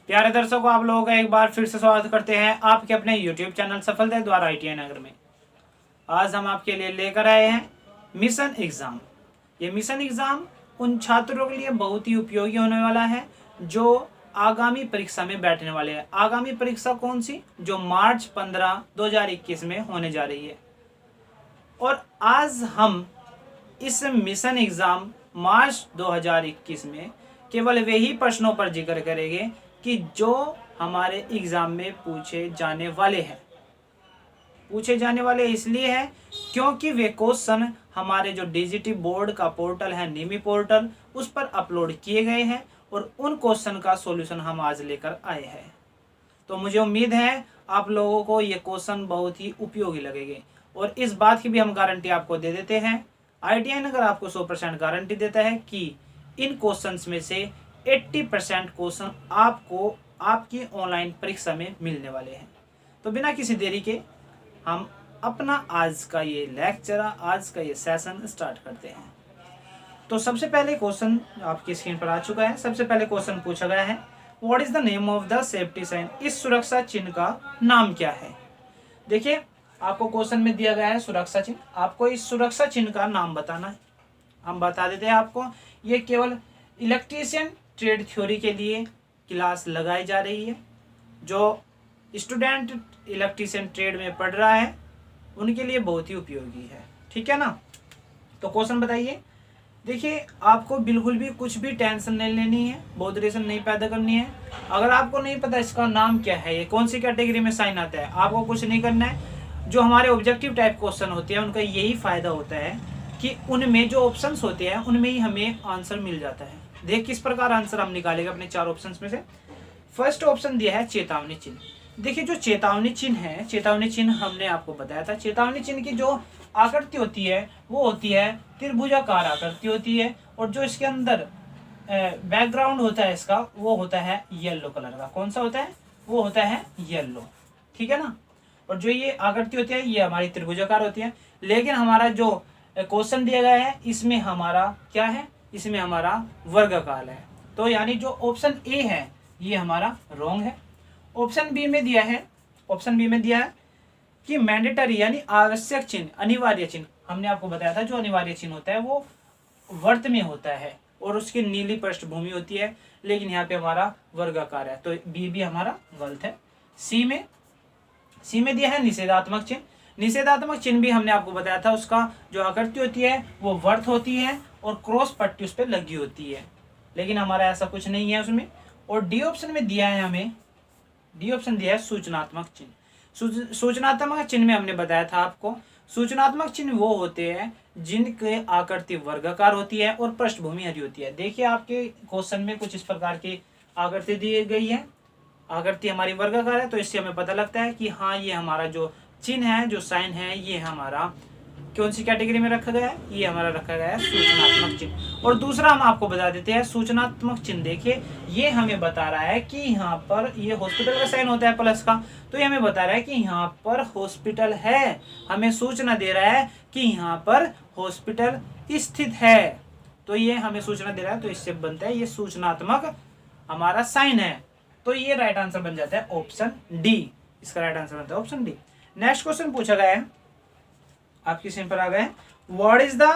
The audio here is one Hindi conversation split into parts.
प्यारे दर्शकों, आप लोगों का एक बार फिर से स्वागत करते हैं आपके अपने YouTube चैनल सफलता द्वारा ITI नगर में। आज हम आपके लिए लेकर आए हैं मिशन एग्ज़ाम। ये मिशन एग्ज़ाम उन छात्रों के लिए बहुत ही उपयोगी होने वाला है जो आगामी परीक्षा में बैठने वाले हैं। आगामी परीक्षा कौन सी? जो मार्च 15, 2021 में होने जा रही है। और आज हम इस मिशन एग्ज़ाम मार्च 2021 में केवल वही प्रश्नों पर जिक्र करेंगे कि जो हमारे एग्ज़ाम में पूछे जाने वाले हैं। पूछे जाने वाले इसलिए हैं क्योंकि वे क्वेश्चन हमारे जो डीजीटी बोर्ड का पोर्टल है, निमी पोर्टल, उस पर अपलोड किए गए हैं और उन क्वेश्चन का सॉल्यूशन हम आज लेकर आए हैं। तो मुझे उम्मीद है आप लोगों को ये क्वेश्चन बहुत ही उपयोगी लगेंगे और इस बात की भी हम गारंटी आपको दे देते हैं। ITI नगर आपको 100% गारंटी देता है कि इन क्वेश्चंस में से 80% क्वेश्चन आपको आपकी ऑनलाइन परीक्षा में मिलने वाले हैं। तो बिना किसी देरी के हम अपना आज का ये लेक्चर, आज का ये सेशन स्टार्ट करते हैं। तो सबसे पहले क्वेश्चन आपकी स्क्रीन पर आ चुका है। सबसे पहले क्वेश्चन पूछा गया है, what is the name of the safety sign? इस सुरक्षा चिन्ह का नाम क्या है? देखिए, आपको क्वेश्चन में दिया गया है सुरक्षा चिन्ह। आपको इस सुरक्षा चिन्ह का नाम बताना है। हम बता देते हैं आपको। ये केवल इलेक्ट्रीशियन ट्रेड थ्योरी के लिए क्लास लगाई जा रही है। जो स्टूडेंट इलेक्ट्रीशियन ट्रेड में पढ़ रहा है उनके लिए बहुत ही उपयोगी है। ठीक है ना? तो क्वेश्चन बताइए। देखिए, आपको बिल्कुल भी कुछ भी टेंशन नहीं लेनी है, बॉदरेशन नहीं पैदा करनी है। अगर आपको नहीं पता इसका नाम क्या है, ये कौन सी कैटेगरी में साइन आता है, आपको कुछ नहीं करना है। जो हमारे ऑब्जेक्टिव टाइप क्वेश्चन होते हैं उनका यही फ़ायदा होता है कि उनमें जो ऑप्शंस होते हैं उनमें ही हमें आंसर मिल जाता है। देख किस प्रकार आंसर हम निकालेंगे अपने 4 ऑप्शंस में से। फर्स्ट ऑप्शन दिया है चेतावनी चिन्ह। देखिए, जो चेतावनी चिन्ह है, चेतावनी चिन्ह हमने आपको बताया था। चेतावनी चिन्ह की जो आकृति होती है वो होती है त्रिभुजाकार आकृति होती है और जो इसके अंदर बैकग्राउंड होता है इसका वो होता है येलो कलर का। कौन सा होता है? वो होता है येलो। ठीक है ना? और जो ये आकृति होती है ये हमारी त्रिभुजाकार होती है। लेकिन हमारा जो क्वेश्चन दिया गया है इसमें हमारा क्या है? इसमें हमारा वर्गाकार है। तो यानी जो ऑप्शन ए है ये हमारा रॉन्ग है। ऑप्शन बी में दिया है कि मैंडेटरी यानी आवश्यक चिन्ह, अनिवार्य चिन्ह। हमने आपको बताया था जो अनिवार्य चिन्ह होता है वो वर्त में होता है और उसकी नीली पृष्ठभूमि होती है, लेकिन यहाँ पे हमारा वर्गाकार है। तो बी भी हमारा गलत है। सी में दिया है निषेधात्मक चिन्ह। निषेधात्मक चिन्ह भी हमने आपको बताया था, उसका जो आकृति होती है वो वर्त होती है और क्रॉस पट्टी उस पर लगी होती है, लेकिन हमारा ऐसा कुछ नहीं है उसमें। और डी ऑप्शन में दिया है हमें, डी ऑप्शन दिया है सूचनात्मक चिन्ह। सूचनात्मक चिन्ह में हमने बताया था आपको, सूचनात्मक चिन्ह वो होते हैं जिनके आकृति वर्गाकार होती है और पृष्ठभूमि हरी होती है। देखिए, आपके क्वेश्चन में कुछ इस प्रकार की आकृति दी गई है, आकृति हमारी वर्गाकार है, तो इससे हमें पता लगता है कि हाँ ये हमारा जो चिन्ह है, जो साइन है, ये हमारा कौन सी कैटेगरी में रखा गया है? ये हमारा रखा गया है सूचनात्मक चिन्ह। और दूसरा हम आपको बता देते हैं सूचनात्मक चिन्ह। देखिए, ये हमें बता रहा है कि यहाँ पर ये हॉस्पिटल का साइन होता है प्लस का, तो ये हमें बता रहा है कि यहाँ पर हॉस्पिटल है। हमें सूचना दे रहा है कि यहाँ पर हॉस्पिटल स्थित है, तो ये हमें सूचना दे रहा है। तो इससे बनता है ये सूचनात्मक हमारा साइन है। तो ये राइट आंसर बन जाता है ऑप्शन डी। इसका राइट आंसर बनता है ऑप्शन डी। नेक्स्ट क्वेश्चन पूछा गया है, आपकी स्क्रीन पर आ गए, what is the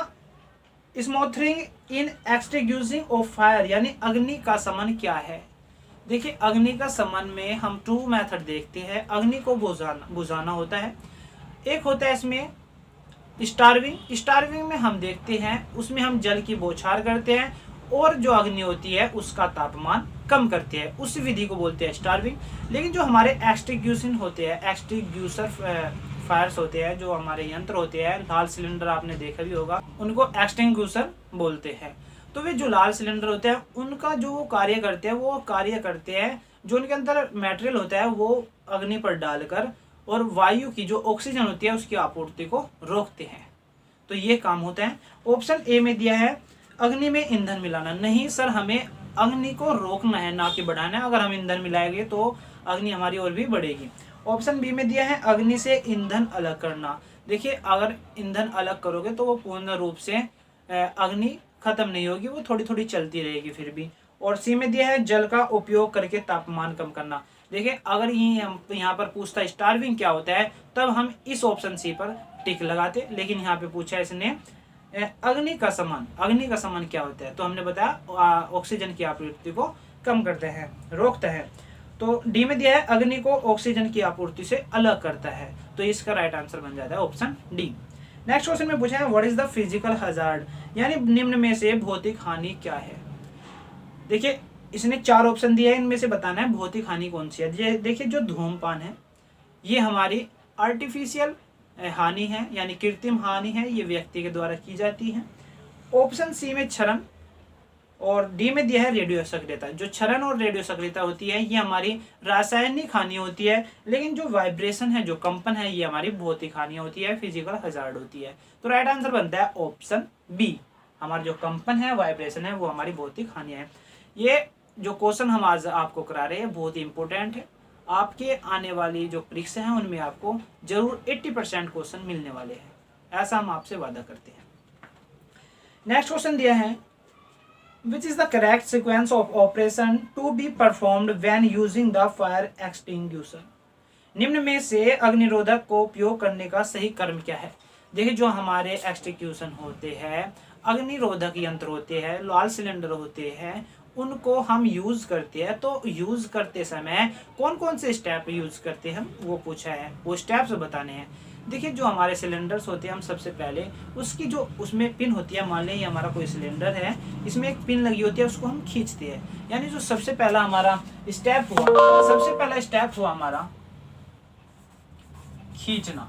smothering in extinguishing of fire? यानी अग्नि का शमन क्या है? देखिए, अग्नि का शमन में हम 2 मेथड देखते हैं। अग्नि को बुझाना होता है। एक होता है इसमें स्टार्विंग। स्टार्विंग में हम देखते हैं उसमें हम जल की बौछार करते हैं और जो अग्नि होती है उसका तापमान कम करते हैं, उस विधि को बोलते हैं स्टार्विंग। लेकिन जो हमारे एक्सटिंग्विशन होते हैं, एक्सटिंग्विशर फायर्स होते हैं, जो हमारे यंत्र होते हैं, लाल सिलेंडर आपने देखा भी होगा, उनको एक्सटिंग्विशर बोलते हैं। तो वे जो लाल सिलेंडर होते हैं उनका जो वो कार्य करते हैं जो उनके अंदर मटेरियल होता है वो अग्नि पर डालकर और वायु की जो ऑक्सीजन होती है उसकी आपूर्ति को रोकते हैं। तो ये काम होता है। ऑप्शन ए में दिया है अग्नि में ईंधन मिलाना। नहीं सर, हमें अग्नि को रोकना है ना कि बढ़ाना है। अगर हम ईंधन मिलाएंगे तो अग्नि हमारी और भी बढ़ेगी। ऑप्शन बी में दिया है अग्नि से ईंधन अलग करना। देखिए, अगर ईंधन अलग करोगे तो वो पूर्ण रूप से अग्नि खत्म नहीं होगी, वो थोड़ी थोड़ी चलती रहेगी फिर भी। और सी में दिया है जल का उपयोग करके तापमान कम करना। देखिए अगर यहाँ पर पूछता स्टार्विंग क्या होता है तब हम इस ऑप्शन सी पर टिक लगाते, लेकिन यहाँ पे पूछा है इसने अग्नि का समान। अग्नि का समान क्या होता है, तो हमने बताया ऑक्सीजन की आपूर्ति को कम करता है, रोकता है। तो डी में दिया है अग्नि को ऑक्सीजन की आपूर्ति से अलग करता है, तो इसका राइट आंसर बन जाता है ऑप्शन डी। नेक्स्ट क्वेश्चन में पूछा है what is the physical hazard, यानी निम्न में से भौतिक हानि क्या है। देखिए इसने 4 ऑप्शन दिए हैं, इनमें से बताना है भौतिक हानि कौन सी है। देखिए जो धूम्रपान है ये हमारी आर्टिफिशियल हानि है, यानी कृत्रिम हानि है, ये व्यक्ति के द्वारा की जाती है। ऑप्शन सी में क्षरण, और डी में दिया है रेडियो सक्रियता। जो क्षरण और रेडियो सक्रियता होती है ये हमारी रासायनिक हानि होती है, लेकिन जो वाइब्रेशन है, जो कंपन है, ये हमारी भौतिक हानि होती है, फिजिकल हजार्ड होती है। तो राइट आंसर बनता है ऑप्शन बी। हमारा जो कंपन है, वाइब्रेशन है, वो हमारी भौतिक हानि है। ये जो क्वेश्चन हम आज आपको करा रहे हैं बहुत ही इंपॉर्टेंट है। आपके आने वाली जो परीक्षा है उनमें आपको जरूर 80% क्वेश्चन मिलने वाले हैं, ऐसा हम आपसे वादा करते हैं। नेक्स्ट क्वेश्चन दिया है Which is the correct sequence of operation to be performed when using the fire extinguisher? निम्न में से अग्निरोधक को उपयोग करने का सही क्रम क्या है। देखिए जो हमारे एक्सटिंग्विशन होते हैं, अग्निरोधक यंत्र होते हैं, लाल सिलेंडर होते हैं, उनको हम यूज करते हैं। तो यूज करते समय कौन कौन से स्टेप यूज करते हैं वो पूछा है, वो स्टेप्स बताने हैं। देखिए जो हमारे सिलेंडर्स होते हैं, हम सबसे पहले उसकी जो उसमें पिन होती है, मान लें ये हमारा कोई सिलेंडर है, इसमें एक पिन लगी होती है, उसको हम खींचते हैं। यानी जो सबसे पहला हमारा स्टेप हुआ, सबसे पहला स्टेप हुआ हमारा खींचना,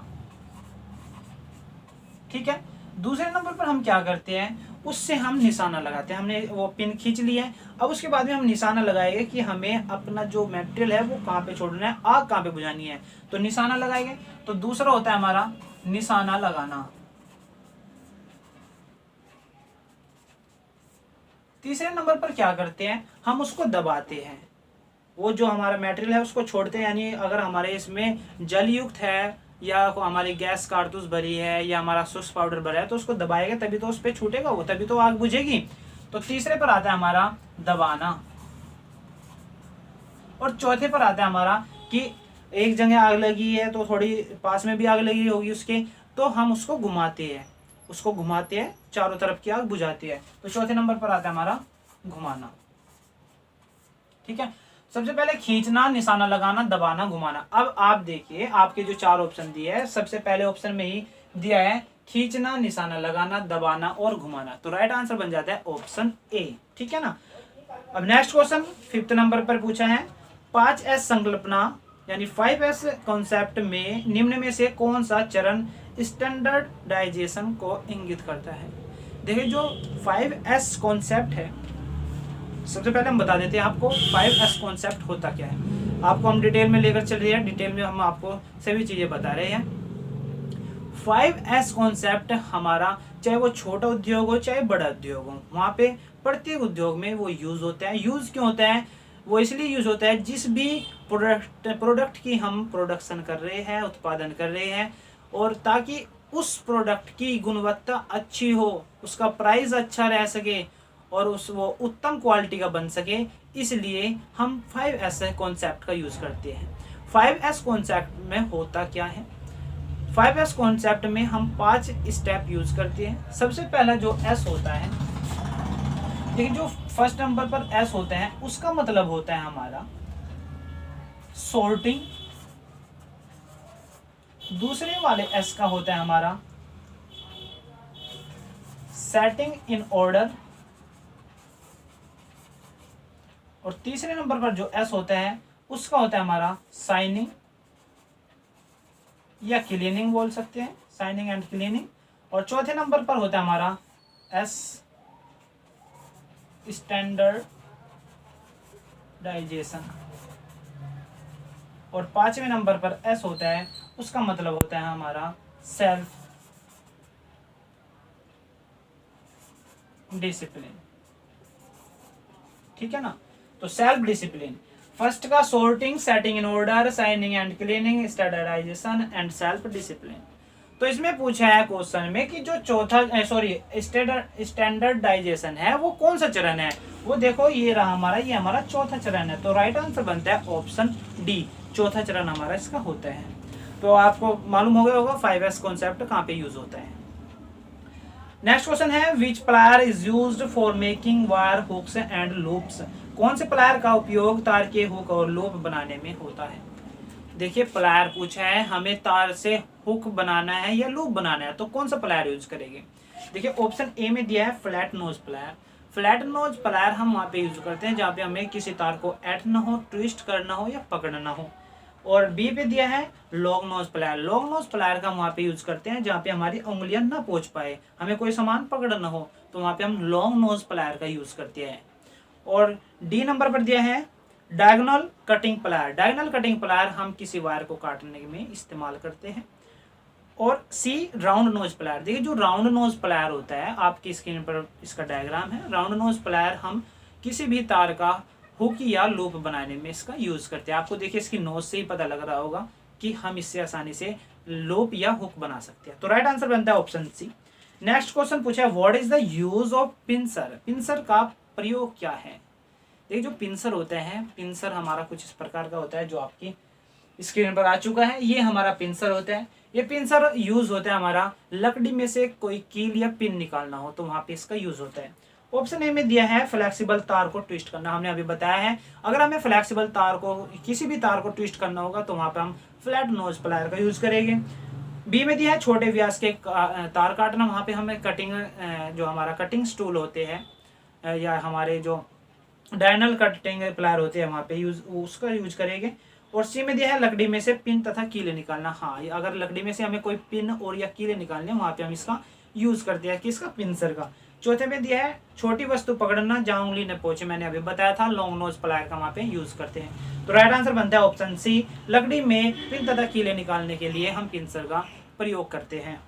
ठीक है। दूसरे नंबर पर हम क्या करते हैं, उससे हम निशाना लगाते हैं। हमने वो पिन खींच ली है, अब उसके बाद में हम निशाना लगाएंगे कि हमें अपना जो मटेरियल है वो कहाँ पे छोड़ना है, आग कहाँ पे बुझानी है, तो निशाना लगाएंगे। तो दूसरा होता है हमारा निशाना लगाना। तीसरे नंबर पर क्या करते हैं, हम उसको दबाते हैं, वो जो हमारा मटेरियल है उसको छोड़ते हैं। यानी अगर हमारे इसमें जल युक्त है या हमारी गैस कारतूस भरी है या हमारा शुष्क पाउडर भरा है, तो उसको दबाएगा तभी तो उस पर छूटेगा वो, तभी तो आग बुझेगी। तो तीसरे पर आता है हमारा दबाना, और चौथे पर आता है हमारा कि एक जगह आग लगी है तो थोड़ी पास में भी आग लगी होगी उसके, तो हम उसको घुमाते हैं, उसको घुमाते हैं, चारों तरफ की आग बुझाती है। तो चौथे नंबर पर आता है हमारा घुमाना, ठीक है। सबसे पहले खींचना, निशाना लगाना, दबाना, घुमाना। अब आप देखिए आपके जो 4 ऑप्शन दिए हैं, सबसे पहले ऑप्शन में ही दिया है खींचना, निशाना लगाना, दबाना और घुमाना, तो राइट आंसर बन जाता है ऑप्शन ए, ठीक है ना। अब नेक्स्ट क्वेश्चन 5th नंबर पर पूछा है 5S संकल्पना यानी 5S कॉन्सेप्ट में निम्न में से कौन सा चरण स्टैंडर्डाइजेशन को इंगित करता है। देखिए जो 5S कॉन्सेप्ट है, सबसे पहले हम बता देते हैं आपको 5S कॉन्सेप्ट होता क्या है। आपको हम डिटेल में लेकर चल रहे हैं, डिटेल में हम आपको सभी चीजें बता रहे हैं। 5S कॉन्सेप्ट हमारा चाहे वो छोटा उद्योग हो चाहे बड़ा उद्योग हो, वहाँ पे प्रत्येक उद्योग में वो यूज होता है। यूज क्यों होता है, वो इसलिए यूज होता है जिस भी प्रोडक्ट की हम प्रोडक्शन कर रहे हैं, उत्पादन कर रहे हैं, और ताकि उस प्रोडक्ट की गुणवत्ता अच्छी हो, उसका प्राइस अच्छा रह सके और वो उत्तम क्वालिटी का बन सके, इसलिए हम 5S कॉन्सेप्ट का यूज करते हैं। 5S कॉन्सेप्ट में होता क्या है, 5S कॉन्सेप्ट में हम 5 स्टेप यूज करते हैं। सबसे पहला जो S होता है, देखिए जो फर्स्ट नंबर पर S होता है उसका मतलब होता है हमारा सॉर्टिंग। दूसरे वाले S का होता है हमारा सेटिंग इन ऑर्डर, और तीसरे नंबर पर जो S होता है उसका होता है हमारा साइनिंग या क्लीनिंग बोल सकते हैं, साइनिंग एंड क्लीनिंग। और चौथे नंबर पर होता है हमारा S स्टैंडर्डाइजेशन, और 5वें नंबर पर S होता है, उसका मतलब होता है हमारा सेल्फ डिसिप्लिन, ठीक है ना। तो सेल्फ डिसिप्लिन, फर्स्ट का sorting, setting in order, shining and cleaning, standardisation and self discipline. तो इसमें पूछा है क्वेश्चन में कि जो चौथा स्टैंडर्डाइजेशन है वो कौन सा चरण है। वो देखो ये रहा हमारा, ये हमारा चौथा चरण है। तो राइट आंसर बनता है ऑप्शन डी, चौथा चरण हमारा इसका होता है। तो आपको मालूम हो गया होगा 5S कॉन्सेप्ट कहाँ पे यूज होता है। नेक्स्ट क्वेश्चन है which plier is used for making wire hooks and loops. कौन से प्लायर का उपयोग तार के हुक और लूप बनाने में होता है। देखिए प्लायर पूछा है, हमें तार से हुक बनाना है या लूप बनाना है, तो कौन सा प्लायर यूज करेंगे। देखिए ऑप्शन ए में दिया है flat knows plier. Flat knows plier हम वहाँ पे यूज करते हैं जहाँ पे हमें किसी तार को ऐंठना हो, ट्विस्ट करना हो या पकड़ना हो। और बी पे दिया है long nose plier. Long nose plier का हम वहाँ पे यूज करते हैं जहाँ पे हमारी उंगलियां ना पहुंच पाए, हमें कोई सामान पकड़ना हो, तो वहाँ पे हम लॉन्ग नोज प्लायर का यूज करते हैं। और डी नंबर पर दिया है diagonal cutting plier. Diagonal cutting plier हम किसी वायर को काटने में इस्तेमाल करते हैं। और सी राउंड नोज प्लायर। देखिए जो राउंड नोज प्लायर होता है, आपकी स्क्रीन पर इसका डायग्राम है। राउंड नोज प्लायर हम किसी भी तार का हुक या लूप बनाने में इसका यूज करते हैं। आपको देखिए इसकी नोज से ही पता लग रहा होगा कि हम इससे आसानी से लूप या हुक बना सकते हैं। तो राइट आंसर बनता है ऑप्शन सी। नेक्स्ट क्वेश्चन पूछा है what is the use of pincer. Pincer का प्रयोग क्या है। देखिए जो पिंसर होता है, पिंसर हमारा कुछ इस प्रकार का होता है जो आपकी स्क्रीन पर आ चुका है। ये हमारा पिंसर होता है। ये पिंसर यूज होता है हमारा लकड़ी में से कोई कील या पिन निकालना हो, तो वहां पे इसका यूज होता है। ऑप्शन ए में दिया है फ्लेक्सिबल तार को ट्विस्ट करना। हमने अभी बताया है अगर हमें फ्लेक्सिबल तार को, किसी भी तार को ट्विस्ट करना होगा तो वहां पे हम फ्लैट नोज प्लायर का यूज करेंगे। बी में दिया है छोटे व्यास के तार काटना। वहां पे हमें कटिंग, जो हमारा कटिंग स्टूल होते हैं या हमारे जो डायगोनल कटिंग प्लायर होते हैं वहां पे उसका यूज करेंगे। और सी में दिया है लकड़ी में से पिन तथा कीले निकालना। हाँ, अगर लकड़ी में से हमें कोई पिन और या कीले निकालने वहां पे हम इसका यूज करते हैं, किसका, पिंसर का। चौथे में दिया है छोटी वस्तु पकड़ना जहां उंगली न पहुंचे। मैंने अभी बताया था लॉन्ग नोज प्लायर का वहां पे यूज करते हैं। तो राइट आंसर बनता है ऑप्शन सी, लकड़ी में पिन तथा कीले निकालने के लिए हम पिंसर का प्रयोग करते हैं।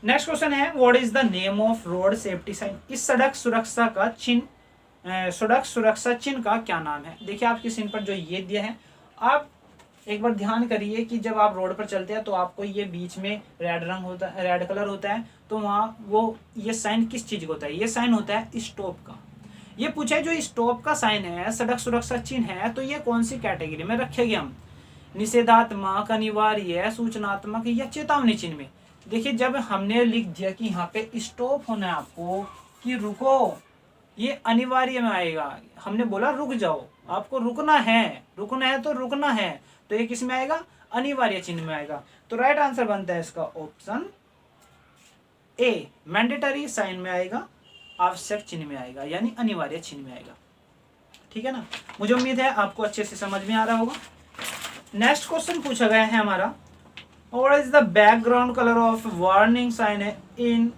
नेक्स्ट क्वेश्चन है what is the name of road safety sign. इस सड़क सुरक्षा का चिन्ह, सड़क सुरक्षा चिन्ह का क्या नाम है। देखिए आपकी स्क्रीन पर जो ये दिया है, आप एक बार ध्यान करिए कि जब आप रोड पर चलते हैं तो आपको ये बीच में रेड रंग होता है, रेड कलर होता है, तो वहाँ वो ये साइन किस चीज का होता है। ये साइन होता है स्टॉप का। ये पूछा है जो स्टॉप का साइन है, सड़क सुरक्षा चिन्ह है, तो ये कौन सी कैटेगरी में रखेंगे हम, निषेधात्मक, अनिवार्य, सूचनात्मक या चेतावनी चिन्ह में। देखिए जब हमने लिख दिया कि यहाँ पे स्टॉप होना है आपको, कि रुको, ये अनिवार्य में आएगा। हमने बोला रुक जाओ, आपको रुकना है तो रुकना है, तो ये किस में आएगा, अनिवार्य चिन्ह में आएगा। तो राइट आंसर बनता है इसका ऑप्शन ए, मैंडेटरी साइन में आएगा, आवश्यक चिन्ह में आएगा, यानी अनिवार्य चिन्ह में आएगा। ठीक है ना, मुझे उम्मीद है आपको अच्छे से समझ में आ रहा होगा। नेक्स्ट क्वेश्चन पूछा गया है हमारा what is the background colour of warning sign in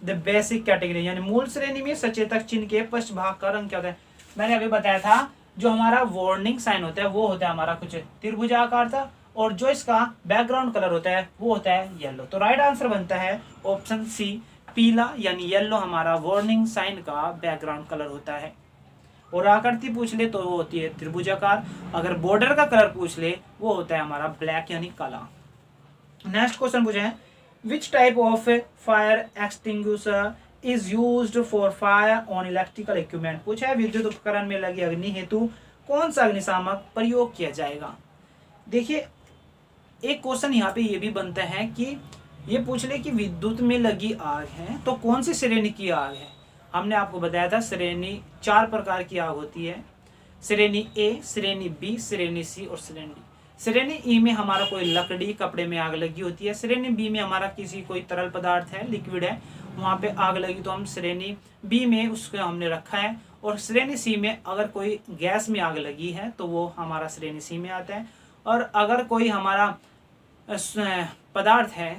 the basic category. यानी मूल श्रेणी में सचेतक चिन्ह के पश्च भाग का रंग क्या होता है। मैंने अभी बताया था जो हमारा वार्निंग साइन होता है वो होता है हमारा कुछ त्रिभुजाकार था, और जो इसका बैकग्राउंड कलर होता है वो होता है येलो। तो राइट आंसर बनता है ऑप्शन सी, पीला यानी येलो हमारा वार्निंग साइन का बैकग्राउंड कलर होता है। और आकृति पूछ ले तो वो होती है त्रिभुजाकार। अगर बॉर्डर का कलर पूछ ले वो होता है हमारा ब्लैक यानी काला। नेक्स्ट क्वेश्चन पूछे हैं which type of fire extinguisher is used for fire on electrical equipment. पूछा है विद्युत उपकरण में लगी अग्नि हेतु कौन सा अग्निशामक प्रयोग किया जाएगा। देखिए एक क्वेश्चन यहाँ पे ये भी बनता है कि ये पूछ ले कि विद्युत में लगी आग है तो कौन सी श्रेणी की आग है। हमने आपको बताया था श्रेणी 4 प्रकार की आग होती है, श्रेणी ए, श्रेणी बी, श्रेणी सी और श्रेणी डी। श्रेणी ई में हमारा कोई लकड़ी, कपड़े में आग लगी होती है। श्रेणी बी में हमारा किसी कोई तरल पदार्थ है, लिक्विड है, वहाँ पे आग लगी तो हम श्रेणी बी में उसको हमने रखा है। और श्रेणी सी में अगर कोई गैस में आग लगी है तो वो हमारा श्रेणी सी में आता है। और अगर कोई हमारा पदार्थ है,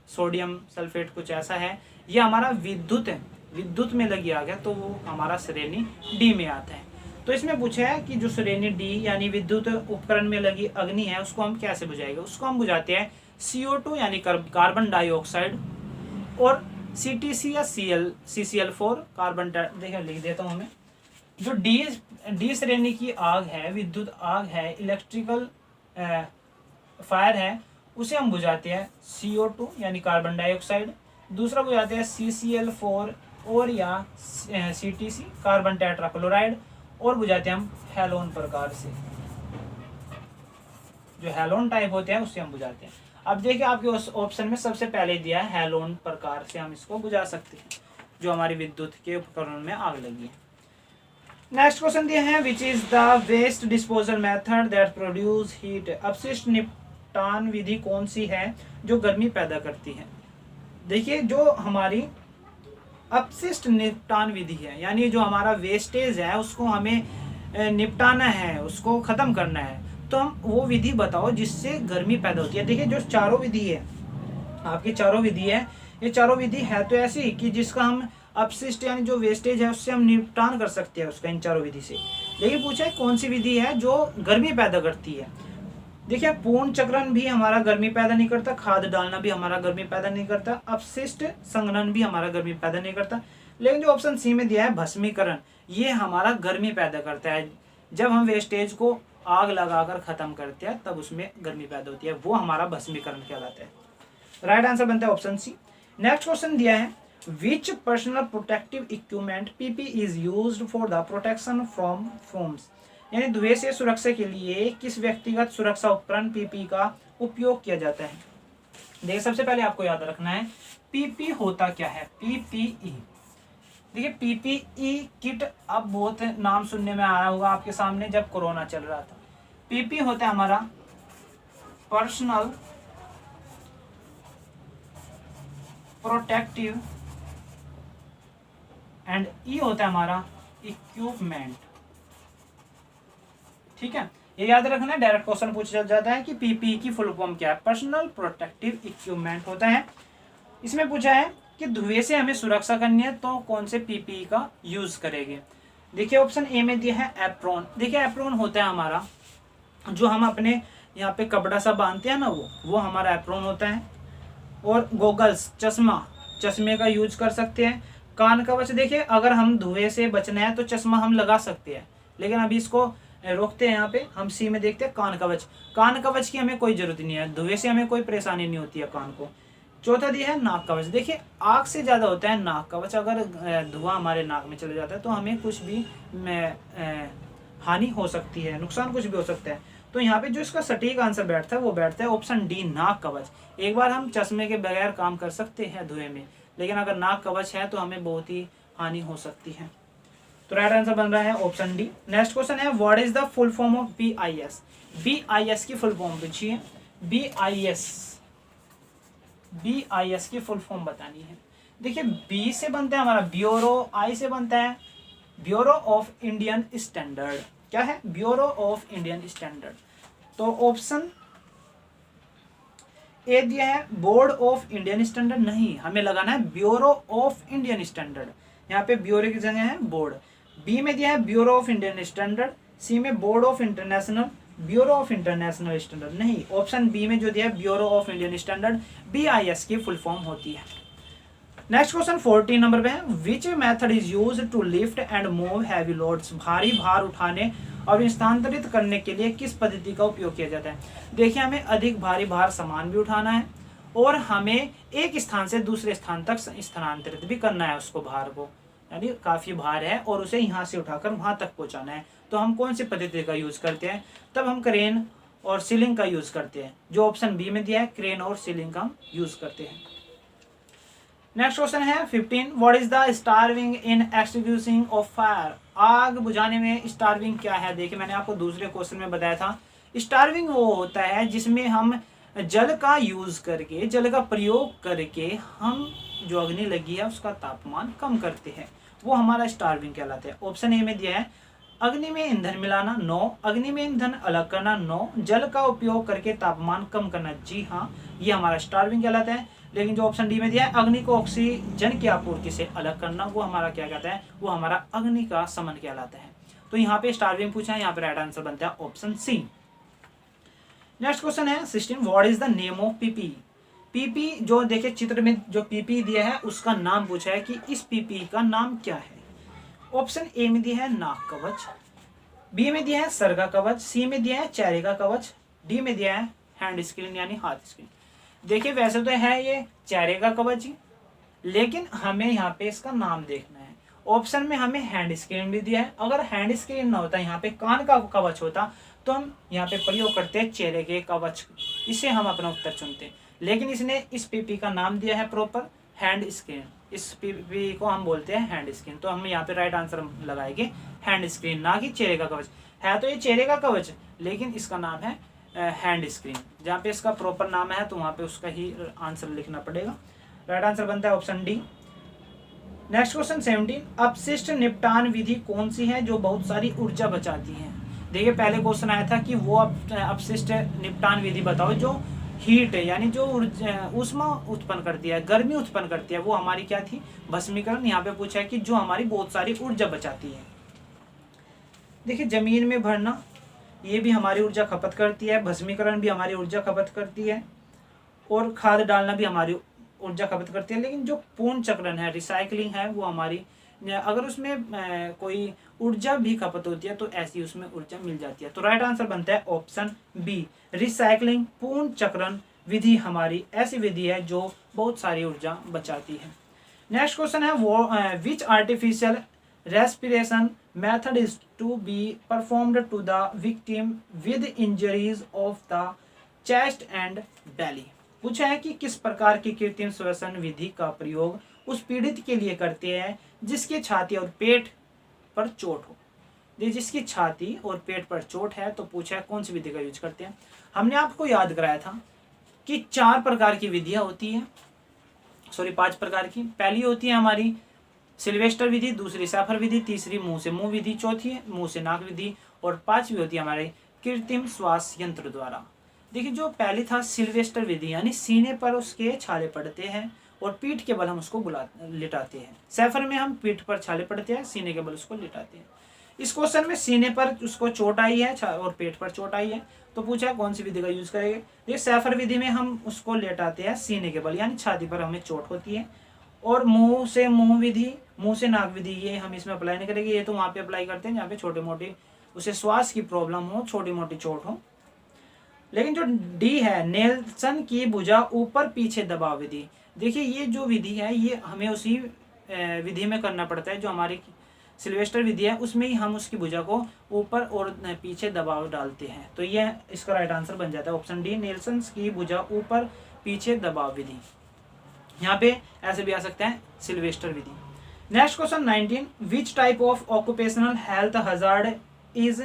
सोडियम सल्फेट कुछ ऐसा है, ये हमारा विद्युत में लगी आग है तो वो हमारा श्रेणी डी में आता है। तो इसमें पूछा है कि जो श्रेणी डी यानी विद्युत उपकरण में लगी अग्नि है उसको हम कैसे बुझाएंगे। उसको हम बुझाते हैं CO2 यानी कार्बन डाइऑक्साइड और CTC या CCl4 कार्बन। देखिए लिख देता हूँ हमें, जो डी श्रेणी की आग है, विद्युत आग है, इलेक्ट्रिकल फायर है, उसे हम बुझाते हैं CO2 यानी कार्बन डाइऑक्साइड, दूसरा बुझाते हैं CCl4 और या CTC कार्बन टेट्राक्लोराइड, और बुझाते हैं हम हेलोन प्रकार से, जो हेलोन टाइप होते हैं उससे हम बुझाते हैं। अब देखिए आपके उस ऑप्शन में सबसे पहले दिया है हेलोन प्रकार से हम इसको बुझा सकते हैं, जो हमारी विद्युत के उपकरण में आग लगी है। नेक्स्ट क्वेश्चन दिया है which is the waste disposal method that produce heat. अपशिष्ट निपटान विधि कौन सी है जो गर्मी पैदा करती है। देखिए जो हमारी अपशिष्ट निपटान विधि है, यानी जो हमारा वेस्टेज है उसको हमें निपटाना है, उसको खत्म करना है, तो हम वो विधि बताओ जिससे गर्मी पैदा होती है। देखिए जो चारों विधि है, आपकी चारों विधि है, ये चारों विधि है तो ऐसी कि जिसका हम अपशिष्ट यानी जो वेस्टेज है उससे हम निपटान कर सकते हैं उसका, इन चारों विधि से। लेकिन पूछा है कौन सी विधि है जो गर्मी पैदा करती है। देखिए पूर्ण चक्रण भी हमारा गर्मी पैदा नहीं करता, खाद डालना भी हमारा गर्मी पैदा नहीं करता, अपशिष्ट संघनन भी हमारा गर्मी पैदा नहीं करता, लेकिन जो ऑप्शन सी में दिया है भस्मीकरण, ये हमारा गर्मी पैदा करता है। जब हम वेस्टेज को आग लगाकर खत्म करते हैं तब उसमें गर्मी पैदा होती है, वो हमारा भस्मीकरण कहलाता है। राइट आंसर बनता है ऑप्शन सी। नेक्स्ट क्वेश्चन दिया है which personal protective equipment PP is used for the protection from fumes. यानी धुएं से सुरक्षा के लिए किस व्यक्तिगत सुरक्षा उपकरण PP का उपयोग किया जाता है। देखिए सबसे पहले आपको याद रखना है PP होता क्या है। PPE, देखिए PPE किट अब बहुत नाम सुनने में आया होगा आपके सामने जब कोरोना चल रहा था। PP होता है हमारा पर्सनल प्रोटेक्टिव एंड E होता है हमारा इक्विपमेंट। ठीक है, ये याद रखना, डायरेक्ट क्वेश्चन पूछा जाता है कि PPE की फुल फॉर्म क्या है। पर्सनल प्रोटेक्टिव इक्विपमेंट होता है। इसमें पूछा है कि धुएं से हमें सुरक्षा करनी है तो कौन से PPE का यूज करेंगे। देखिए ऑप्शन ए में दिया है एप्रोन। देखिए एप्रोन होता है हमारा जो हम अपने यहाँ पे कपड़ा सा बांधते हैं ना, वो हमारा एप्रोन होता है। और गोगल्स, चश्मे का यूज कर सकते हैं। कान कवच, देखिए अगर हम धुएं से बचना है तो चश्मा हम लगा सकते हैं, लेकिन अभी इसको रोकते हैं। यहाँ पे हम सी में देखते हैं कान कवच की हमें कोई जरूरत नहीं है, धुएं से हमें कोई परेशानी नहीं होती है कान को। चौथा दिया है नाक कवच। देखिए आग से ज्यादा होता है नाक कवच, अगर धुआं हमारे नाक में चले जाता है तो हमें कुछ भी हानि हो सकती है, नुकसान कुछ भी हो सकता है। तो यहाँ पे जो इसका सटीक आंसर बैठता है वो बैठता है ऑप्शन डी नाक कवच। एक बार हम चश्मे के बगैर काम कर सकते हैं धुएं में, लेकिन अगर नाक कवच है तो हमें बहुत ही हानि हो सकती है। तो राइट आंसर बन रहा है ऑप्शन डी। नेक्स्ट क्वेश्चन है what is the full form of BIS। BIS की फुल फॉर्म पूछिए। BIS की फुल फॉर्म बतानी है। देखिए बी से बनता है हमारा ब्यूरो, आई से बनता है ब्यूरो ऑफ इंडियन स्टैंडर्ड। क्या है? Bureau of Indian standard. तो ऑप्शन ए दिया है बोर्ड ऑफ इंडियन स्टैंडर्ड, नहीं, हमें लगाना है ब्यूरो ऑफ इंडियन स्टैंडर्ड। यहाँ पे ब्यूरो की जगह है बोर्ड। बी में दिया है bureau of Indian standard, C में board of international, bureau of international standard, नहीं, ऑप्शन बी में जो दिया है bureau of Indian standard, BIS की फुल फॉर्म होती है। नेक्स्ट क्वेश्चन 14 नंबर पे है which method is use to lift and move heavy loads. भारी भार उठाने और स्थानांतरित करने के लिए किस पद्धति का उपयोग किया जाता है। देखिए हमें अधिक भारी भार सामान भी उठाना है और हमें एक स्थान से दूसरे स्थान तक स्थानांतरित भी करना है उसको, भार को, यानी काफी भार है और उसे यहाँ से उठाकर वहां तक पहुंचाना है। तो हम कौन सी पद्धति का यूज करते हैं? तब हम क्रेन और सीलिंग का यूज करते हैं, जो ऑप्शन बी में दिया है क्रेन और सीलिंग का हम यूज करते हैं। नेक्स्ट क्वेश्चन है 15 what is the starving in extinguishing of fire. आग बुझाने में स्टार्विंग क्या है? देखिए मैंने आपको दूसरे क्वेश्चन में बताया था, स्टार्विंग वो होता है जिसमें हम जल का यूज करके, जल का प्रयोग करके हम जो अग्नि लगी है उसका तापमान कम करते हैं, वो हमारा स्टार्विंग कहलाता है। ऑप्शन ए में दिया है अग्नि में ईंधन मिलाना, 9, अग्नि में ईंधन अलग करना, 9, जल का उपयोग करके तापमान कम करना, जी हाँ, ये हमारा स्टार्विंग कहलाता है। लेकिन जो ऑप्शन डी में दिया है अग्नि को ऑक्सीजन की आपूर्ति से अलग करना, वो हमारा क्या कहता है? वो हमारा अग्नि का शमन कहलाता है। तो यहाँ पे स्टार्विंग पूछा है, यहाँ पे राइट आंसर बनता है ऑप्शन सी। नेक्स्ट क्वेश्चन है 16 what is the name of PP। PP जो देखिए चित्र में जो PP दिया है उसका नाम पूछा है कि इस PP का नाम क्या है। ऑप्शन ए में दिया है नाक कवच, बी में दिया है सर्गा कवच, सी में दिया है चेहरे का कवच, डी में दिया है हैंड स्क्रीन यानी हाथ स्क्रीन। देखिए वैसे तो है ये चेहरे का कवच ही, लेकिन हमें यहाँ पे इसका नाम देखना है। ऑप्शन में हमें हैंड स्क्रीन भी दिया है, अगर हैंड स्क्रीन ना होता, यहाँ पे कान का कवच होता, तो हम यहाँ पे प्रयोग करते हैं चेहरे के कवच, इसे हम अपना उत्तर चुनते। लेकिन इसने इस पीपी का नाम दिया है प्रॉपर हैंड स्क्रीन, इस पीपी को हम बोलते हैं हैंड स्क्रीन। तो हम यहाँ पे राइट आंसर लगाएंगे हैंड स्क्रीन, ना कि चेहरे का कवच। है तो ये चेहरे का कवच, लेकिन इसका नाम है हैंड स्क्रीन। जहाँ पे इसका प्रॉपर नाम है तो वहाँ पे उसका ही आंसर लिखना पड़ेगा। राइट आंसर बनता है ऑप्शन डी। नेक्स्ट क्वेश्चन 17, अपशिष्ट निपटान विधि कौन सी है जो बहुत सारी ऊर्जा बचाती है। देखिए पहले क्वेश्चन आया था कि वो अपशिष्ट निपटान विधि बताओ जो हीट है, यानी जो ऊष्मा उत्पन्न करती है, गर्मी उत्पन्न करती है, वो हमारी क्या थी, भस्मीकरण। यहाँ पे पूछा है कि जो हमारी बहुत सारी ऊर्जा बचाती है। देखिए जमीन में भरना, ये भी हमारी ऊर्जा खपत करती है, भस्मीकरण भी हमारी ऊर्जा खपत करती है, और खाद डालना भी हमारी ऊर्जा खपत करती है। लेकिन जो पूर्ण चक्रण है, रिसाइकलिंग है, वो हमारी, अगर उसमें कोई ऊर्जा भी खपत होती है तो ऐसी उसमें ऊर्जा मिल जाती है। तो राइट आंसर बनता है ऑप्शन बी, रिसाइकलिंग पूर्ण चक्रण विधि हमारी ऐसी विधि है जो बहुत सारी ऊर्जा बचाती है। नेक्स्ट क्वेश्चन है वो which artificial respiration method is to be performed to the victim with injuries of the chest and belly. पूछा है कि किस प्रकार की कृत्रिम श्वसन विधि का प्रयोग उस पीड़ित के लिए करते हैं जिसके छाती और पेट पर चोट हो। जिसकी छाती और पेट पर चोट है, तो पूछा है कौन सी विधि का यूज करते हैं। हमने आपको याद कराया था कि 4 प्रकार की विधियां होती हैं, 5 प्रकार की। पहली होती है हमारी सिल्वेस्टर विधि, दूसरी सैफर विधि, तीसरी मुंह से मुंह विधि, चौथी मुंह से नाक विधि, और 5वीं होती है हमारे कृत्रिम श्वास यंत्र द्वारा। देखिए जो पहली था सिल्वेस्टर विधि, यानी सीने पर उसके छाले पड़ते हैं और पीठ के बल हम उसको लिटाते हैं। सैफर में हम पीठ पर छाले पड़ते हैं, सीने के बल उसको लिटाते हैं। इस क्वेश्चन में सीने पर उसको चोट आई है और पेट पर चोट आई है, तो पूछा है कौन सी विधि का यूज करेंगे। देखिए सैफर विधि में हम उसको लेटाते हैं सीने के बल, यानी छाती पर हमें चोट होती है। और मुंह से मुंह विधि, मुंह से नाक विधि, ये हम इसमें अप्लाई नहीं करेंगे, ये तो वहाँ पे अप्लाई करते हैं जहाँ पे छोटे मोटी उसे श्वास की प्रॉब्लम हो, छोटी मोटी चोट हो। लेकिन जो डी है नेल्सन की भुजा ऊपर पीछे दबाव विधि, देखिए ये जो विधि है ये हमें उसी विधि में करना पड़ता है जो हमारी सिल्वेस्टर विधि है, उसमें ही हम उसकी भुजा को ऊपर और पीछे दबाव डालते हैं। तो ये इसका राइट आंसर बन जाता है ऑप्शन डी, नेल्सन की भुजा ऊपर पीछे दबाव विधि। यहाँ पे ऐसे भी आ सकता है Sylvester Vidhi. Next question 19, which type of occupational health hazard is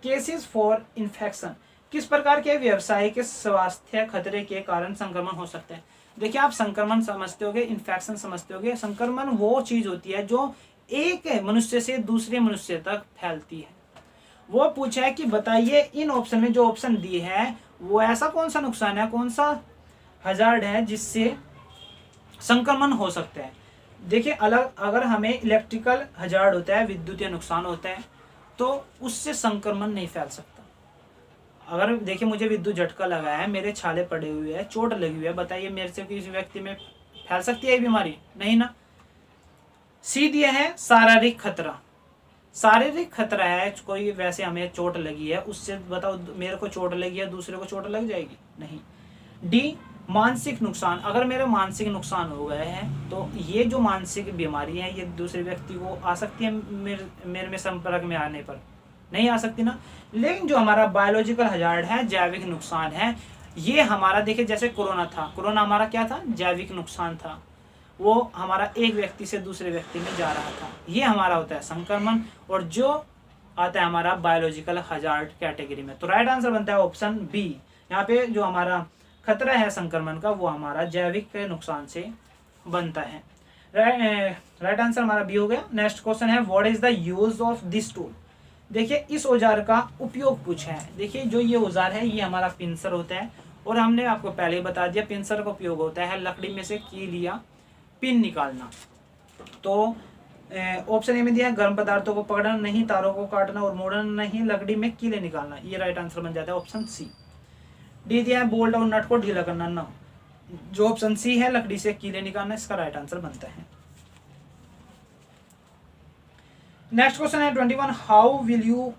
cases for infection. किस प्रकार के व्यवसायिक स्वास्थ्य खतरे के कारण संक्रमण हो सकते हैं। देखिए आप संक्रमण समझते होगे, इन्फेक्शन समझते होगे। संक्रमण वो चीज होती है जो एक मनुष्य से दूसरे मनुष्य तक फैलती है। वो पूछा है कि बताइए इन ऑप्शन में जो ऑप्शन दिए हैं वो ऐसा कौन सा नुकसान है, कौन सा हजार्ड है जिससे संक्रमण हो सकता है। देखिए अलग, अगर हमें इलेक्ट्रिकल हजार्ड होता है, विद्युतीय नुकसान होता है, तो उससे संक्रमण नहीं फैल सकता। अगर देखिए मुझे विद्युत झटका लगा है, मेरे छाले पड़े हुए हैं, चोट लगी हुई है, बताइए मेरे से किसी व्यक्ति में फैल सकती है ये बीमारी? नहीं ना। सी दिया है शारीरिक खतरा। शारीरिक खतरा है, कोई वैसे हमें चोट लगी है, उससे बताओ मेरे को चोट लगी है दूसरे को चोट लग जाएगी? नहीं। डी मानसिक नुकसान, अगर मेरा मानसिक नुकसान हो गया है तो ये जो मानसिक बीमारी है ये दूसरे व्यक्ति को आ सकती है मेरे में संपर्क में आने पर? नहीं आ सकती ना। लेकिन जो हमारा बायोलॉजिकल हजार्ड है, जैविक नुकसान है, ये हमारा देखिए जैसे कोरोना था, कोरोना हमारा क्या था, जैविक नुकसान था। वो हमारा एक व्यक्ति से दूसरे व्यक्ति में जा रहा था, ये हमारा होता है संक्रमण, और जो आता है हमारा बायोलॉजिकल हजार्ड कैटेगरी में। तो राइट आंसर बनता है ऑप्शन बी। यहाँ पे जो हमारा खतरा है संक्रमण का वो हमारा जैविक नुकसान से बनता है। राइट आंसर हमारा बी हो गया। नेक्स्ट क्वेश्चन है what is the use of this tool. देखिए इस औजार का उपयोग पूछा है। देखिए जो ये औजार है ये हमारा पिंसर होता है, और हमने आपको पहले ही बता दिया पिंसर का उपयोग होता है लकड़ी में से कील या पिन निकालना। तो ऑप्शन ए में दिया है गर्म पदार्थों को पकड़ना नहीं, तारों को काटना और मोड़ना नहीं, लकड़ी में कीले निकालना। ये राइट आंसर बन जाता है ऑप्शन सी। डी दिया है बोल्ट और नट को ढीला करना ना, जो ऑप्शन सी है लकड़ी से कीले निकालना, इसका राइट आंसर बनता है। नेक्स्ट क्वेश्चन है 21, how will you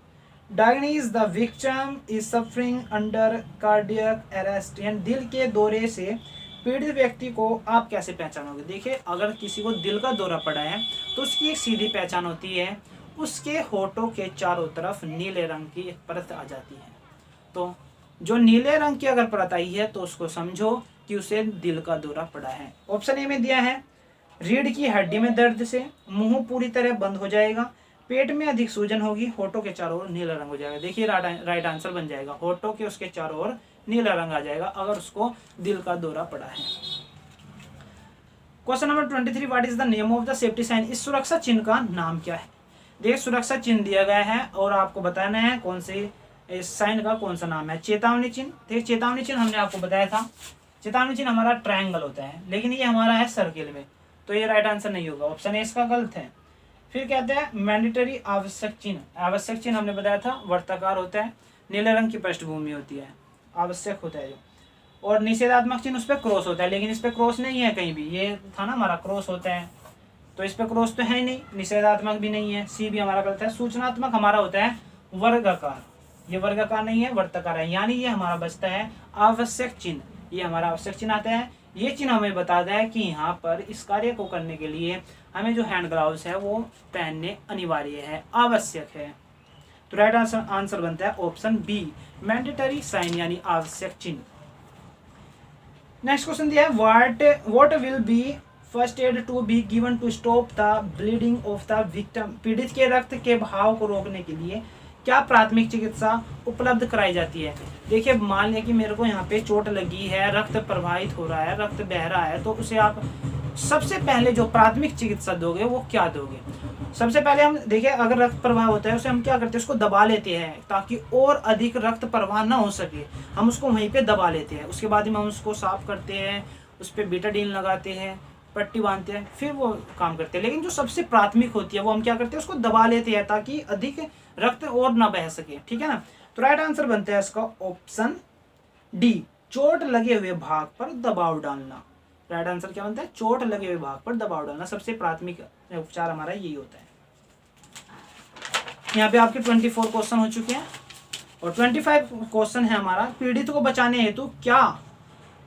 diagnose the victim is suffering under cardiac arrest, यानी दिल के दौरे से पीड़ित व्यक्ति को आप कैसे पहचानोगे। देखिए अगर किसी को दिल का दौरा पड़ा है तो उसकी एक सीधी पहचान होती है, उसके होठों के चारों तरफ नीले रंग की एक परत आ जाती है। तो जो नीले रंग की अगर परत आई है तो उसको समझो कि उसे दिल का दौरा पड़ा है। ऑप्शन ए में दिया है रीढ़ की हड्डी में दर्द से मुंह पूरी तरह बंद हो जाएगा, पेट में अधिक सूजन होगी, होठों के चारों ओर नीला रंग हो जाएगा। देखिए राइट आंसर बन जाएगा, होठों के उसके चारों ओर नीला रंग आ जाएगा अगर उसको दिल का दौरा पड़ा है। Question number 23, what is the name of the safety sign, इस सुरक्षा चिन्ह का नाम क्या है। देखिए सुरक्षा चिन्ह दिया गया है और आपको बताना है कौन से इस साइन का कौन सा नाम है। चेतावनी चिन्ह, देखिए चेतावनी चिन्ह हमने आपको बताया था, चेतावनी चिन्ह हमारा ट्रायंगल होता है लेकिन ये हमारा है सर्किल में, तो ये राइट आंसर नहीं होगा, ऑप्शन ए इसका गलत है। फिर कहते हैं मैंडेटरी आवश्यक चिन्ह, आवश्यक चिन्ह हमने बताया था वर्ताकार होता है, नीले रंग की पृष्ठभूमि होती है, आवश्यक होता है जो, और निषेधात्मक चिन्ह उस पर क्रॉस होता है लेकिन इस पर क्रॉस नहीं है कहीं भी, ये था ना हमारा क्रॉस होता है तो इस पर क्रॉस तो है ही नहीं, निषेधात्मक भी नहीं है, सी भी हमारा गलत है। सूचनात्मक हमारा होता है वर्गाकार, ये वर्गाकार नहीं है वर्ताकार है, यानी ये हमारा बचता है आवश्यक चिन्ह, ये हमारा आवश्यक चिन्ह आता है। ये चिन्ह हमें बताता है कि यहाँ पर इस कार्य को करने के लिए हमें जो हैंड ग्लव्स है वो पहनने अनिवार्य है, आवश्यक है। तो राइट आंसर बनता है ऑप्शन बी, मैंडेटरी साइन यानी आवश्यक चिन्ह। नेक्स्ट क्वेश्चन दिया है what will be first aid to be given to stop the bleeding of the victim, पीड़ित के रक्त के बहाव को रोकने के लिए क्या प्राथमिक चिकित्सा उपलब्ध कराई जाती है। देखिए मान लिया कि मेरे को यहाँ पे चोट लगी है, रक्त प्रवाहित हो रहा है, रक्त बह रहा है, तो उसे आप सबसे पहले जो प्राथमिक चिकित्सा दोगे वो क्या दोगे। सबसे पहले हम देखिए अगर रक्त प्रवाह होता है उसे हम क्या करते हैं, उसको दबा लेते हैं ताकि और अधिक रक्त प्रवाह ना हो सके, हम उसको वहीं पे दबा लेते हैं। उसके बाद में हम उसको साफ करते हैं, उस पर बीटाडीन लगाते हैं, पट्टी बांधते हैं, फिर वो काम करते हैं। लेकिन जो सबसे प्राथमिक होती है वो हम क्या करते हैं, उसको दबा लेते हैं ताकि अधिक रक्त और ना बह सके, ठीक है ना। तो राइट आंसर बनता है इसका ऑप्शन डी, चोट लगे हुए भाग पर दबाव डालना। राइट आंसर क्या बनता है, चोट लगे हुए भाग पर दबाव डालना, सबसे प्राथमिक उपचार हमारा यही होता है। यहाँ पे आपके 24 क्वेश्चन हो चुके हैं और 25 क्वेश्चन है हमारा, पीड़ित को बचाने हेतु क्या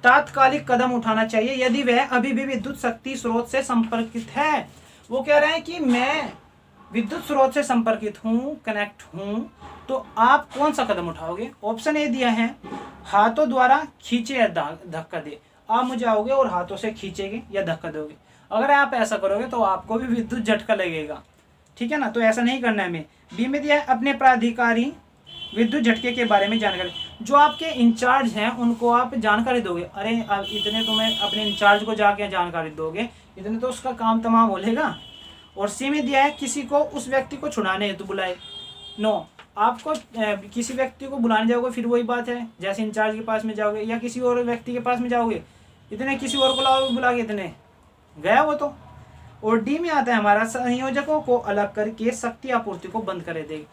तात्कालिक कदम उठाना चाहिए यदि वह अभी भी विद्युत शक्ति स्रोत से संपर्कित है। वो कह रहे हैं कि मैं विद्युत स्रोत से संपर्कित हूँ, कनेक्ट हूँ, तो आप कौन सा कदम उठाओगे। ऑप्शन ए दिया है हाथों द्वारा खींचे या धक्का दे, आप मुझे आओगे और हाथों से खींचेंगे या धक्का दोगे। अगर आप ऐसा करोगे तो आपको भी विद्युत झटका लगेगा, ठीक है ना, तो ऐसा नहीं करना है हमें। बी में दिया है अपने प्राधिकारी विद्युत झटके के बारे में जानकारी, जो आपके इंचार्ज हैं उनको आप जानकारी दोगे। अरे इतने तुम्हें अपने इंचार्ज को जाके जानकारी दोगे, इतने तो उसका काम तमाम हो लेगा। और सी में दिया है किसी को उस व्यक्ति को छुड़ाने हेतु बुलाए। नो, आपको किसी व्यक्ति को बुलाने जाओगे फिर वही बात है, जैसे इंचार्ज के पास में जाओगे या किसी और व्यक्ति के पास में जाओगे, इतने किसी और को लाओगे बुला के, इतने गया वो तो। और डी में आता है हमारा संयोजकों को अलग करके शक्ति आपूर्ति को बंद कर देगी।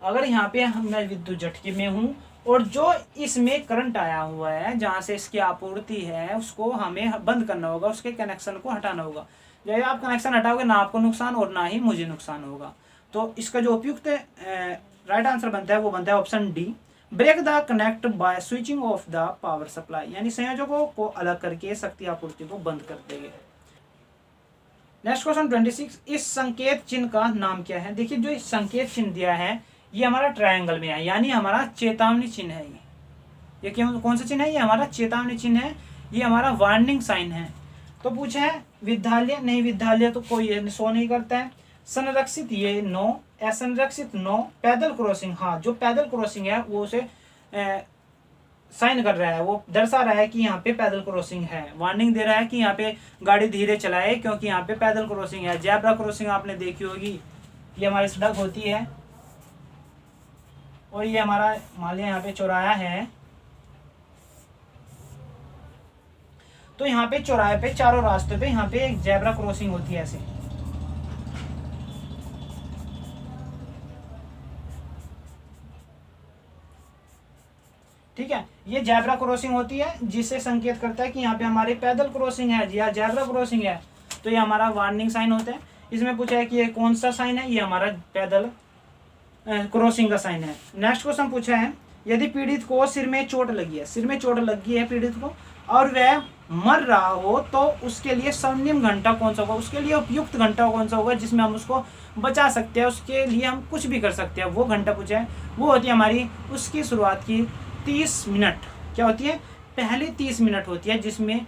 अगर यहाँ पे मैं विद्युत झटके में हूँ और जो इसमें करंट आया हुआ है जहाँ से इसकी आपूर्ति है उसको हमें बंद करना होगा, उसके कनेक्शन को हटाना होगा। जब आप कनेक्शन हटाओगे ना आपको नुकसान और ना ही मुझे नुकसान होगा। तो इसका जो उपयुक्त राइट आंसर बनता है वो बनता है option D, break the connect by switching off the power supply, यानी संयोजकों को अलग करके शक्ति आपूर्ति को बंद कर देंगे। नेक्स्ट क्वेश्चन 26, इस संकेत चिन्ह का नाम क्या है। देखिए जो इस संकेत चिन्ह दिया है ये हमारा ट्रायंगल में है, यानी हमारा चेतावनी चिन्ह है। ये क्यों, कौन सा चिन्ह है, ये हमारा चेतावनी चिन्ह है, ये हमारा वार्निंग साइन है। तो पूछे है विद्यालय, नहीं विद्यालय तो कोई शो नहीं करता है। संरक्षित ये नो, असंरक्षित नो, पैदल क्रॉसिंग हाँ, जो पैदल क्रॉसिंग है वो उसे साइन कर रहा है, वो दर्शा रहा है कि यहाँ पे पैदल क्रॉसिंग है, वार्निंग दे रहा है कि यहाँ पे गाड़ी धीरे चलाए क्योंकि यहाँ पे पैदल क्रॉसिंग है। जेब्रा क्रॉसिंग आपने देखी होगी, ये हमारी सड़क होती है और ये हमारा मान लिया यहाँ पे चौराहा है, तो यहाँ पे चौराहे पे चारों रास्तों पे यहाँ पे एक जेब्रा क्रॉसिंग होती है ऐसे। ठीक है, ये जेब्रा क्रॉसिंग होती है जिससे संकेत करता है कि यहाँ पे हमारी पैदल क्रॉसिंग है या जेब्रा क्रॉसिंग है, तो ये हमारा वार्निंग साइन होता है। इसमें पूछा है कि ये कौन सा साइन है, ये हमारा पैदल क्रॉसिंग का साइन है। नेक्स्ट क्वेश्चन पूछा है, यदि पीड़ित को सिर में चोट लगी है, सिर में चोट लगी है पीड़ित को और वह मर रहा हो, तो उसके लिए स्वर्णिम घंटा कौन सा होगा, उसके लिए उपयुक्त घंटा कौन सा होगा जिसमें हम उसको बचा सकते हैं, उसके लिए हम कुछ भी कर सकते हैं। वो घंटा पूछा है, वो होती है हमारी उसकी शुरुआत की 30 मिनट। क्या होती है? पहले 30 मिनट होती है जिसमें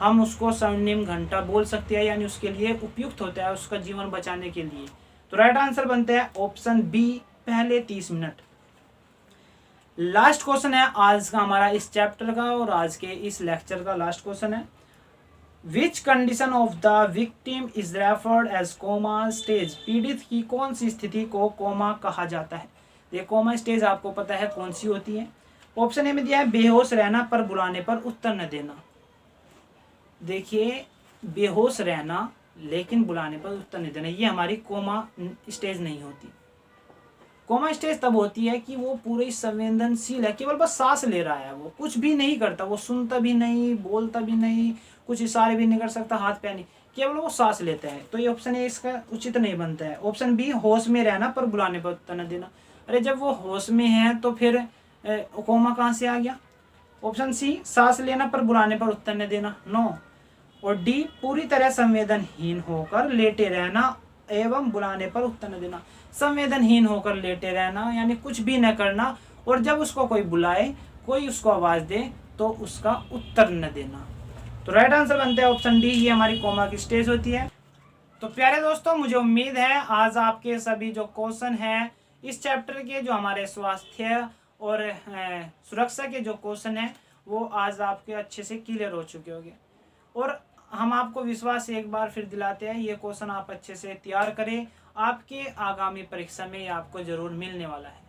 हम उसको स्वर्णिम घंटा बोल सकते हैं, यानी उसके लिए उपयुक्त होता है उसका जीवन बचाने के लिए। तो राइट आंसर बनता है ऑप्शन बी, पहले 30 मिनट। लास्ट क्वेश्चन है आज का हमारा इस चैप्टर का और आज के इस लेक्चर का लास्ट क्वेश्चन है, which condition of the victim is referred as coma stage. पीड़ित की कौन सी स्थिति को कोमा कहा जाता है? ये कोमा स्टेज आपको पता है कौन सी होती है। ऑप्शन ए में दिया है बेहोश रहना पर बुलाने पर उत्तर न देना। देखिए, बेहोश रहना लेकिन बुलाने पर उत्तर नहीं देना, ये हमारी कोमा स्टेज नहीं होती। कोमा स्टेज तब होती है कि वो पूरी संवेदनशील है, केवल बस सांस ले रहा है, वो कुछ भी नहीं करता, वो सुनता भी नहीं, बोलता भी नहीं, कुछ इशारे भी नहीं कर सकता, हाथ पैर नहीं, केवल वो सांस लेता है। तो ये ऑप्शन ए इसका उचित नहीं बनता है। ऑप्शन बी, होश में रहना पर बुलाने पर उत्तर न देना। अरे जब वो होश में है तो फिर कोमा कहाँ से आ गया? ऑप्शन सी, सांस लेना पर बुलाने पर उत्तर न देना, नो। और डी, पूरी तरह संवेदनहीन होकर लेटे रहना एवं बुलाने पर उत्तर न देना। संवेदनहीन होकर लेटे रहना यानी कुछ भी न करना, और जब उसको कोई बुलाए, कोई उसको आवाज दे तो उसका उत्तर न देना। तो राइट आंसर बनता है ऑप्शन डी, ये हमारी कोमा की स्टेज होती है। तो प्यारे दोस्तों, मुझे उम्मीद है आज आपके सभी जो क्वेश्चन हैं इस चैप्टर के, जो हमारे स्वास्थ्य और सुरक्षा के जो क्वेश्चन हैं, वो आज आपके अच्छे से क्लियर हो चुके होंगे। और हम आपको विश्वास एक बार फिर दिलाते हैं, ये क्वेश्चन आप अच्छे से तैयार करें, आपके आगामी परीक्षा में ये आपको जरूर मिलने वाला है।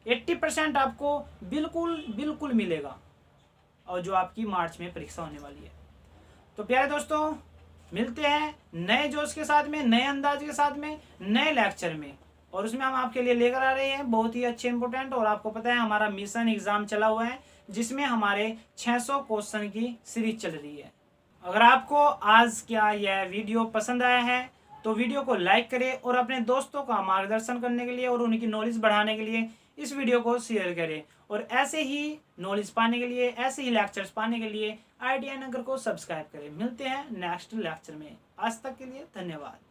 80% आपको बिल्कुल बिल्कुल मिलेगा, और जो आपकी मार्च में परीक्षा होने वाली है। तो प्यारे दोस्तों, मिलते हैं नए जोश के साथ में, नए अंदाज के साथ में, नए लेक्चर में, और उसमें हम आपके लिए लेकर आ रहे हैं बहुत ही अच्छे इंपॉर्टेंट। और आपको पता है हमारा मिशन एग्जाम चला हुआ है जिसमें हमारे 600 क्वेश्चन की सीरीज चल रही है। अगर आपको आज क्या यह वीडियो पसंद आया है तो वीडियो को लाइक करें, और अपने दोस्तों का मार्गदर्शन करने के लिए और उनकी नॉलेज बढ़ाने के लिए इस वीडियो को शेयर करें। और ऐसे ही नॉलेज पाने के लिए, ऐसे ही लेक्चर्स पाने के लिए ITI नगर को सब्सक्राइब करें। मिलते हैं नेक्स्ट लेक्चर में। आज तक के लिए धन्यवाद।